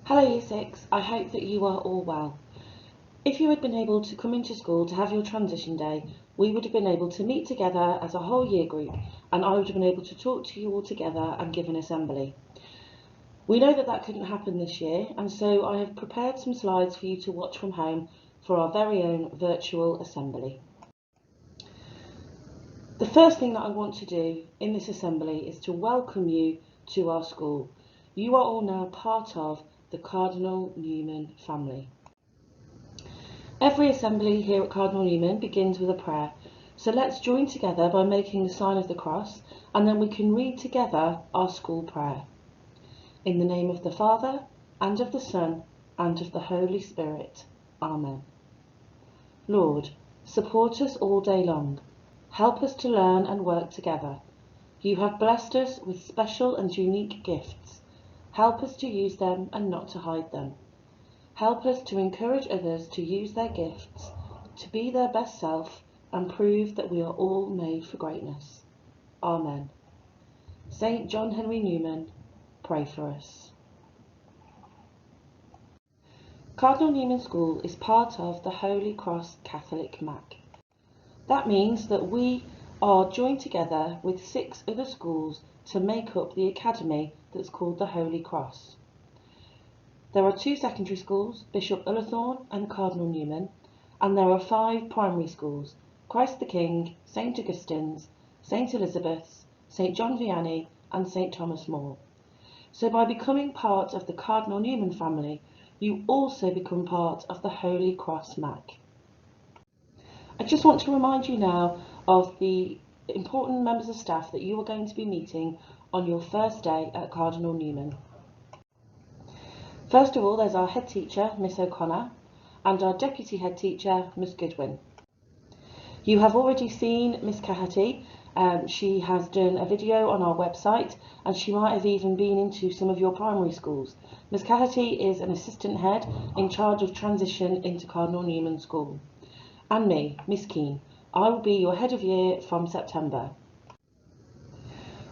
Hello Year 6, I hope that you are all well. If you had been able to come into school to have your transition day, we would have been able to meet together as a whole year group and I would have been able to talk to you all together and give an assembly. We know that that couldn't happen this year, and so I have prepared some slides for you to watch from home for our very own virtual assembly. The first thing that I want to do in this assembly is to welcome you to our school. You are all now part of the Cardinal Newman family. Every assembly here at Cardinal Newman begins with a prayer, so let's join together by making the sign of the cross, and then we can read together our school prayer. In the name of the Father, and of the Son, and of the Holy Spirit. Amen. Lord, support us all day long. Help us to learn and work together. You have blessed us with special and unique gifts. Help us to use them and not to hide them. Help us to encourage others to use their gifts, to be their best self, and prove that we are all made for greatness. Amen. St. John Henry Newman, pray for us. Cardinal Newman School is part of the Holy Cross Catholic MAC. That means that we are joined together with 6 other schools to make up the academy that's called the Holy Cross. There are 2 secondary schools, Bishop Ullathorne and Cardinal Newman, and there are 5 primary schools, Christ the King, St Augustine's, St Elizabeth's, St John Vianney and St Thomas More. So by becoming part of the Cardinal Newman family, you also become part of the Holy Cross MAC. I just want to remind you now of the important members of staff that you are going to be meeting on your first day at Cardinal Newman. First of all, there's our head teacher, Miss O'Connor, and our deputy head teacher, Miss Goodwin. You have already seen Miss Cahati. She has done a video on our website, and she might have even been into some of your primary schools. Miss Cahati is an assistant head in charge of transition into Cardinal Newman School. And me, Miss Keane, I will be your head of year from September.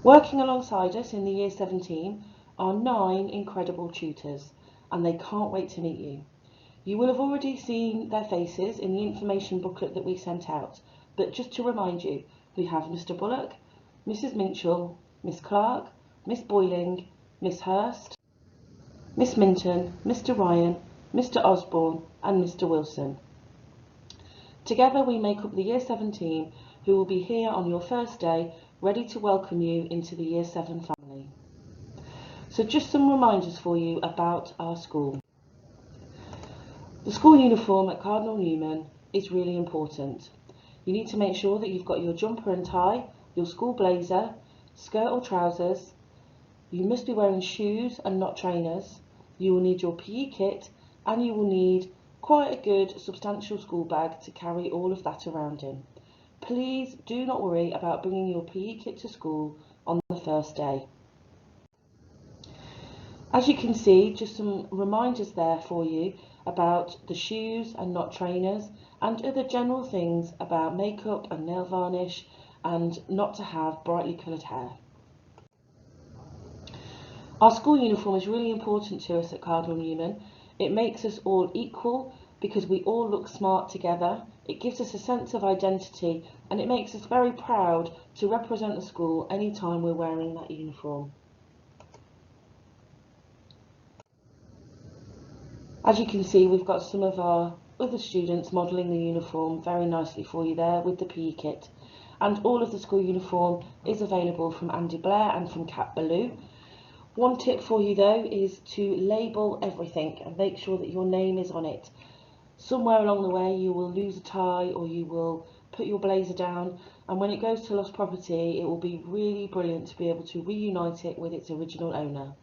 Working alongside us in the Year 7 team are 9 incredible tutors, and they can't wait to meet you. You will have already seen their faces in the information booklet that we sent out, but just to remind you, we have Mr Bullock, Mrs Minchell, Miss Clark, Miss Boyling, Miss Hurst, Miss Minton, Mr Ryan, Mr Osborne and Mr Wilson. Together we make up the Year 7 team who will be here on your first day, ready to welcome you into the Year 7 family. So just some reminders for you about our school. The school uniform at Cardinal Newman is really important. You need to make sure that you've got your jumper and tie, your school blazer, skirt or trousers. You must be wearing shoes and not trainers. You will need your PE kit, and you will need quite a good substantial school bag to carry all of that around in. Please do not worry about bringing your PE kit to school on the first day. As you can see, just some reminders there for you about the shoes and not trainers, and other general things about makeup and nail varnish, and not to have brightly coloured hair. Our school uniform is really important to us at Cardinal Newman. It makes us all equal because we all look smart together. It gives us a sense of identity, and it makes us very proud to represent the school anytime we're wearing that uniform. As you can see, we've got some of our other students modelling the uniform very nicely for you there with the PE kit. And all of the school uniform is available from Andy Blair and from Cat Ballou. One tip for you though is to label everything and make sure that your name is on it. Somewhere along the way you will lose a tie or you will put your blazer down, and when it goes to lost property it will be really brilliant to be able to reunite it with its original owner.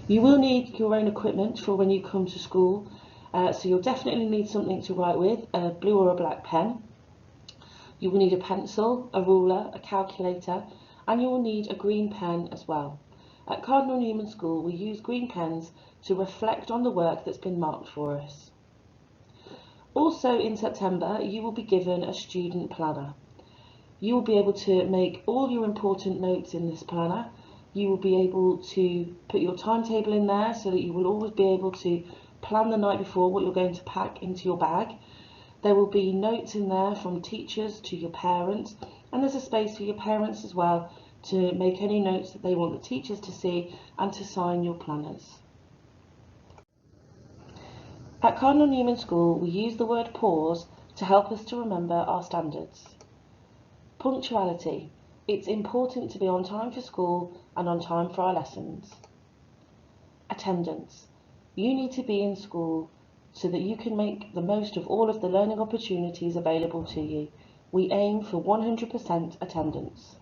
You will need your own equipment for when you come to school, so you'll definitely need something to write with, a blue or a black pen. You will need a pencil, a ruler, a calculator, and you will need a green pen as well. At Cardinal Newman School we use green pens to reflect on the work that's been marked for us. Also in September you will be given a student planner. You will be able to make all your important notes in this planner. You will be able to put your timetable in there so that you will always be able to plan the night before what you're going to pack into your bag. There will be notes in there from teachers to your parents, and there's a space for your parents as well to make any notes that they want the teachers to see and to sign your planners. At Cardinal Newman School, we use the word pause to help us to remember our standards. Punctuality. It's important to be on time for school and on time for our lessons. Attendance. You need to be in school so that you can make the most of all of the learning opportunities available to you. We aim for 100% attendance.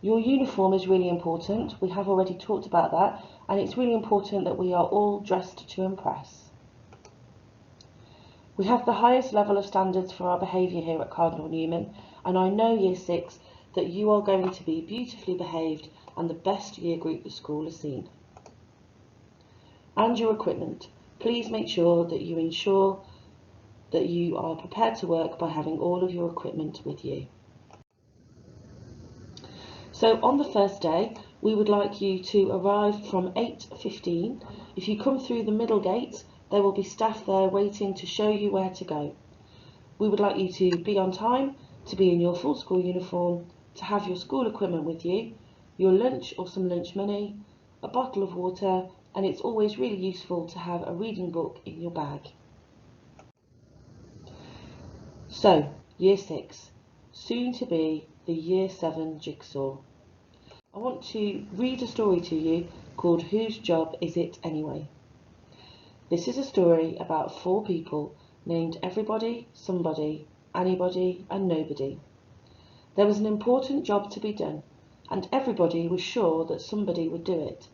Your uniform is really important. We have already talked about that, and it's really important that we are all dressed to impress. We have the highest level of standards for our behaviour here at Cardinal Newman, and I know Year 6 that you are going to be beautifully behaved and the best year group the school has seen. And your equipment. Please make sure that you ensure that you are prepared to work by having all of your equipment with you. So on the first day, we would like you to arrive from 8:15. If you come through the middle gate, there will be staff there waiting to show you where to go. We would like you to be on time, to be in your full school uniform, to have your school equipment with you, your lunch or some lunch money, a bottle of water, and it's always really useful to have a reading book in your bag. So, Year 6, soon to be the Year 7 jigsaw. I want to read a story to you called Whose Job Is It Anyway? This is a story about 4 people named Everybody, Somebody, Anybody and Nobody. There was an important job to be done, and everybody was sure that somebody would do it.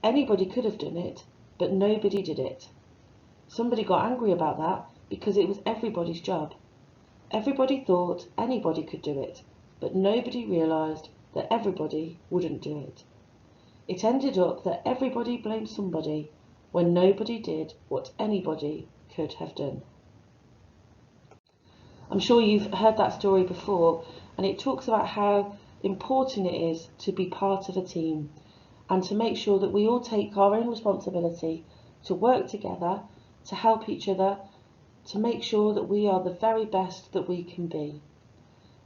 Anybody could have done it, but nobody did it. Somebody got angry about that because it was everybody's job. Everybody thought anybody could do it, but nobody realised that everybody wouldn't do it. It ended up that everybody blamed somebody when nobody did what anybody could have done. I'm sure you've heard that story before, and it talks about how important it is to be part of a team and to make sure that we all take our own responsibility to work together, to help each other, to make sure that we are the very best that we can be.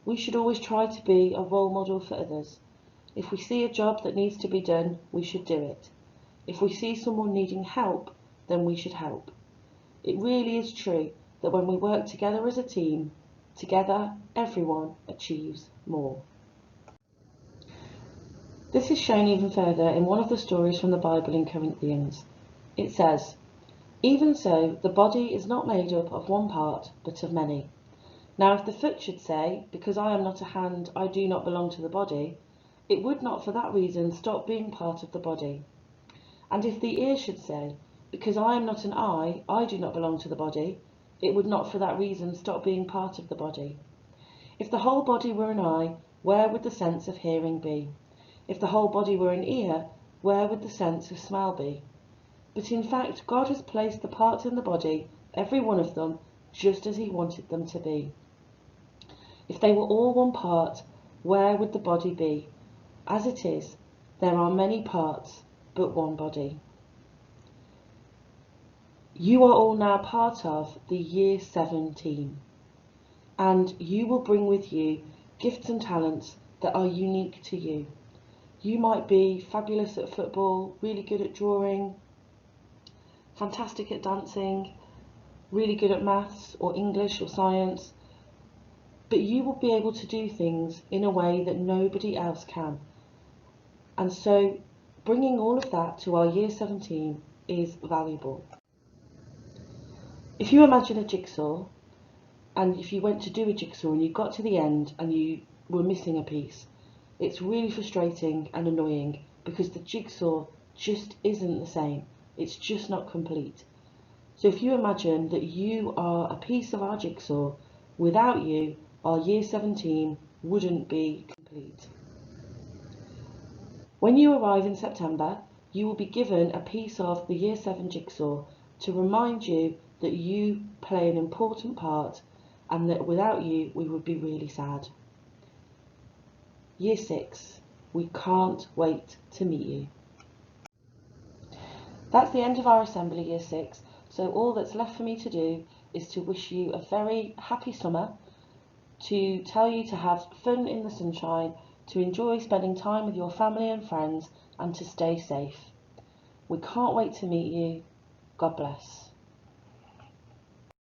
We should always try to be a role model for others. If we see a job that needs to be done, we should do it. If we see someone needing help, then we should help. It really is true that when we work together as a team, together everyone achieves more. This is shown even further in one of the stories from the Bible in Corinthians. It says, "Even so, the body is not made up of one part, but of many. Now if the foot should say, because I am not a hand, I do not belong to the body, it would not for that reason stop being part of the body. And if the ear should say, because I am not an eye, I do not belong to the body, it would not for that reason stop being part of the body. If the whole body were an eye, where would the sense of hearing be? If the whole body were an ear, where would the sense of smell be? But in fact, God has placed the parts in the body, every one of them, just as he wanted them to be. If they were all one part, where would the body be? As it is, there are many parts, but one body." You are all now part of the Year 7 team, and you will bring with you gifts and talents that are unique to you. You might be fabulous at football, really good at drawing, fantastic at dancing, really good at maths or English or science, but you will be able to do things in a way that nobody else can. And so bringing all of that to our Year 7 team is valuable. If you imagine a jigsaw, and if you went to do a jigsaw and you got to the end and you were missing a piece, it's really frustrating and annoying because the jigsaw just isn't the same. It's just not complete. So if you imagine that you are a piece of our jigsaw, without you, our Year 7 team wouldn't be complete. When you arrive in September, you will be given a piece of the Year 7 jigsaw to remind you that you play an important part and that without you we would be really sad. Year 6. We can't wait to meet you. That's the end of our assembly year 6, so all that's left for me to do is to wish you a very happy summer, to tell you to have fun in the sunshine, to enjoy spending time with your family and friends, and to stay safe. We can't wait to meet you. God bless.